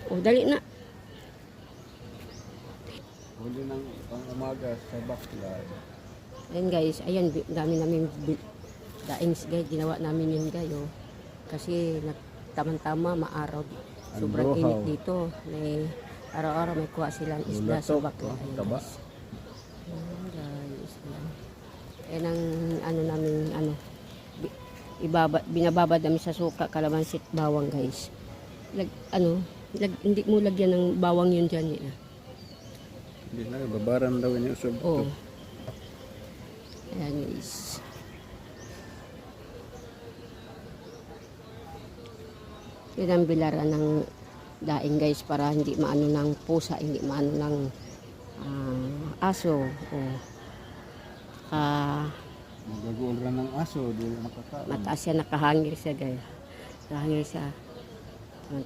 O, dali na. Huli ng pang umaga sa backyard. Ayan guys, ayan, dami namin daings guys, ginawa namin yun guys, oh. Kasi tamang-tama, maaraw. Sobrang Androhaw. init dito. May araw-araw may kuha silang isda sa Bulatok, bakla. Ayan taba. guys. Ayan guys. Ayan. Ayan ang ano namin, ano, binababad namin sa suka, kalamansi, bawang guys. Hindi mo lagyan ng bawang yun dyan eh. Hindi na, babaran daw yung usog. Oo. Ayan guys. Yun ang bilaran ng daing guys para hindi maano ng pusa, hindi maano ng aso. O Magagulra ng aso, di makakain. mataas siya, nakahangir siya guys. Nakahangir siya.